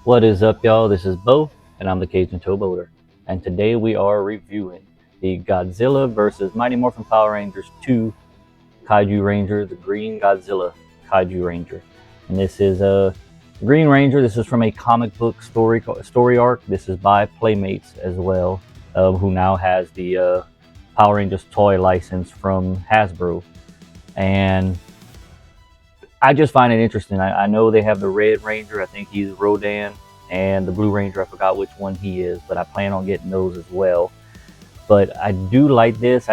What is up, y'all? This is Bo, and I'm the TheKjnTowboater. And today we are reviewing the Godzilla vs. Mighty Morphin Power Rangers 2 Kaiju Ranger, the Green Godzilla Kaiju Ranger. And this is a Green Ranger. This is from a comic book story arc. This is by Playmates as well, who now has the Power Rangers toy license from Hasbro. And I just find it interesting. I know they have the Red Ranger. I think he's Rodan, and the Blue Ranger. I forgot which one he is, but I plan on getting those as well. But I do like this.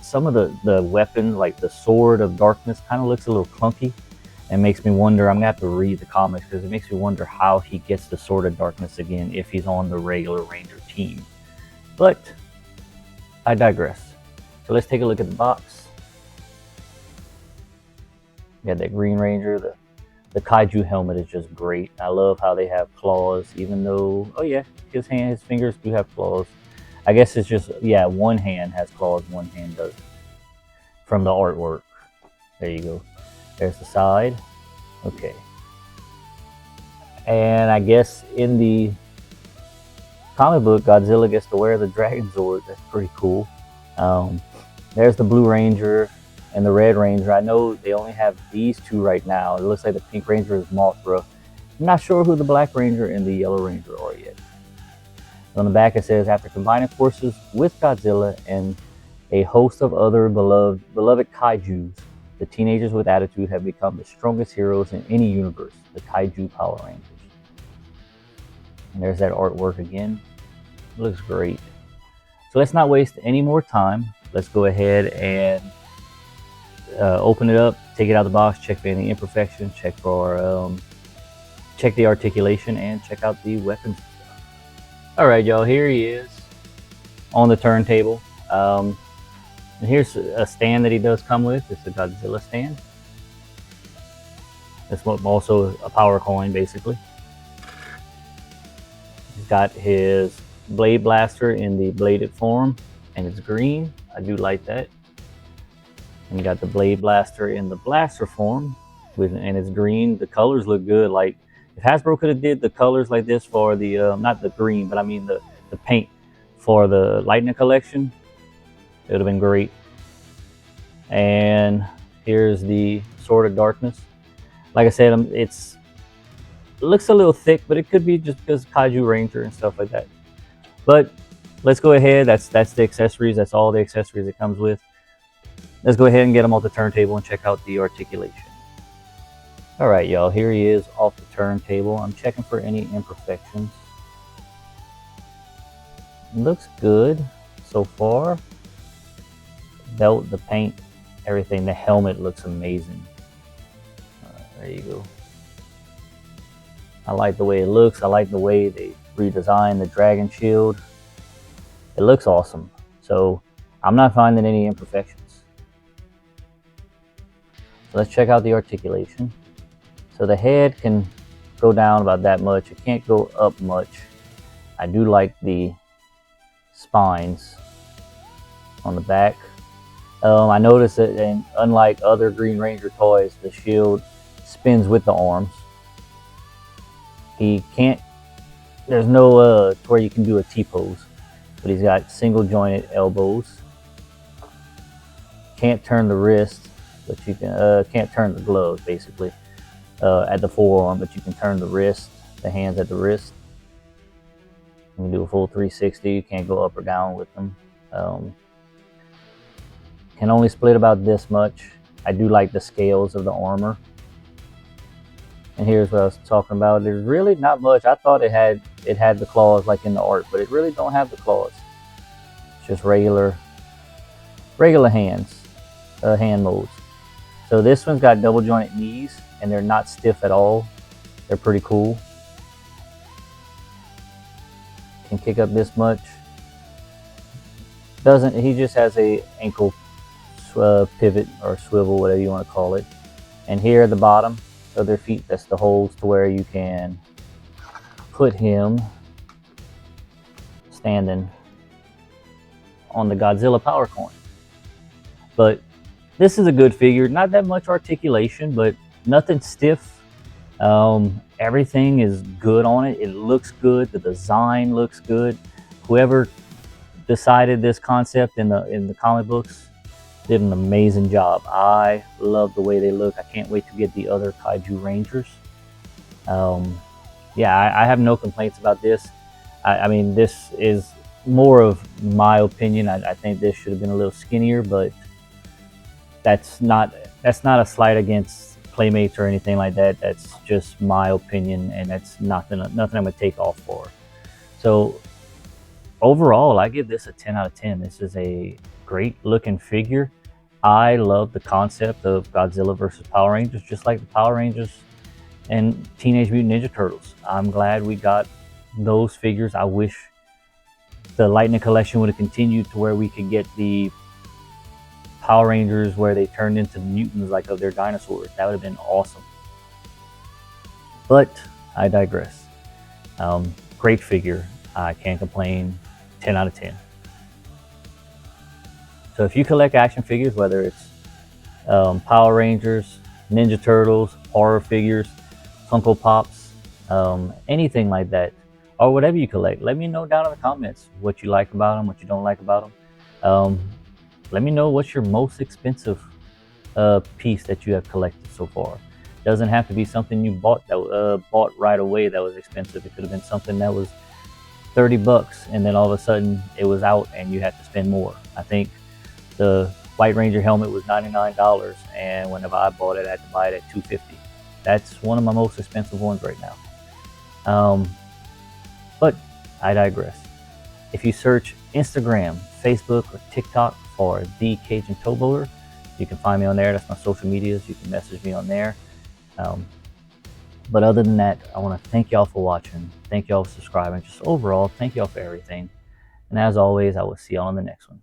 Some of the weapons, like the Sword of Darkness, kind of looks a little clunky, and makes me wonder. I'm gonna have to read the comics because it makes me wonder how he gets the Sword of Darkness again if he's on the regular Ranger team. But I digress. So let's take a look at the box. You got that Green Ranger. The Kaiju helmet is just great. I love how they have claws, even though, oh yeah, his fingers do have claws. I guess it's just, yeah, one hand has claws, one hand doesn't. From the artwork. There you go. There's the side. Okay. And I guess in the comic book, Godzilla gets to wear the Dragon Sword. That's pretty cool. There's the Blue Ranger and the Red Ranger. I know they only have these two right now. It looks like the Pink Ranger is Mothra. I'm not sure who the Black Ranger and the Yellow Ranger are yet. On the back it says, after combining forces with Godzilla and a host of other beloved Kaijus, the teenagers with attitude have become the strongest heroes in any universe, the Kaiju Power Rangers. And there's that artwork again. It looks great. So let's not waste any more time. Let's go ahead and open it up, take it out of the box, check for any imperfections, check the articulation, and check out the weapons. All right, y'all, here he is on the turntable. And here's a stand that he does come with. It's a Godzilla stand. It's also a power coin, basically. He's got his blade blaster in the bladed form, and it's green. I do like that. And you got the blade blaster in the blaster form, and it's green. The colors look good. Like if Hasbro could have did the colors like this for the not the green, but I mean the paint for the Lightning Collection, it would have been great. And here's the Sword of Darkness. Like I said, it looks a little thick, but it could be just because Kaiju Ranger and stuff like that. But let's go ahead. That's the accessories. That's all the accessories it comes with. Let's go ahead and get him off the turntable and check out the articulation. All right, y'all, here he is off the turntable. I'm checking for any imperfections. Looks good so far. Belt, the paint, everything. The helmet looks amazing. There you go. I like the way it looks. I like the way they redesigned the dragon shield. It looks awesome. So I'm not finding any imperfections. So let's check out the articulation. So the head can go down about that much. It can't go up much. I do like the spines on the back. I noticed that, and unlike other Green Ranger toys, the shield spins with the arms. He can't, there's no to where you can do a T-pose, but he's got single jointed elbows. Can't turn the wrist, but you can can't turn the glove basically at the forearm, but you can turn the wrist, the hands at the wrist. You can do a full 360. You can't go up or down with them. Can only split about this much. I do like the scales of the armor. And here's what I was talking about. There's really not much. I thought it had the claws like in the art, but it really don't have the claws. It's just regular hands, hand molds. So this one's got double jointed knees, and they're not stiff at all. They're pretty cool. Can kick up this much. He just has a ankle pivot or swivel, whatever you want to call it. And here at the bottom of their feet, that's the holes to where you can put him standing on the Godzilla power coin. But this is a good figure. Not that much articulation, but nothing stiff. Everything is good on it. It looks good. The design looks good. Whoever decided this concept in the comic books did an amazing job. I love the way they look. I can't wait to get the other Kaiju Rangers. Um, yeah, I have no complaints about this. I mean, this is more of my opinion. I think this should have been a little skinnier, but that's not that's not a slight against Playmates or anything like that. That's just my opinion, and that's nothing I'm gonna take off for. So overall, I give this a 10 out of 10. This is a great looking figure. I love the concept of Godzilla versus Power Rangers, just like the Power Rangers and Teenage Mutant Ninja Turtles. I'm glad we got those figures. I wish the Lightning Collection would have continued to where we could get the Power Rangers where they turned into mutants like of their dinosaurs. That would have been awesome. But I digress. Great figure. I can't complain. 10 out of 10. So if you collect action figures, whether it's Power Rangers, Ninja Turtles, horror figures, Funko Pops, anything like that, or whatever you collect, let me know down in the comments what you like about them, what you don't like about them. Let me know what's your most expensive piece that you have collected so far. Doesn't have to be something you bought right away that was expensive. It could have been something that was $30 and then all of a sudden it was out and you had to spend more. I think the White Ranger helmet was $99, and whenever I bought it, I had to buy it at $250. That's one of my most expensive ones right now. But I digress. If you search Instagram, Facebook, or TikTok for TheKjnTowboater, you can find me on there. That's my social medias. You can message me on there. But other than that, I want to thank y'all for watching. Thank y'all for subscribing. Just overall, thank y'all for everything. And as always, I will see y'all on the next one.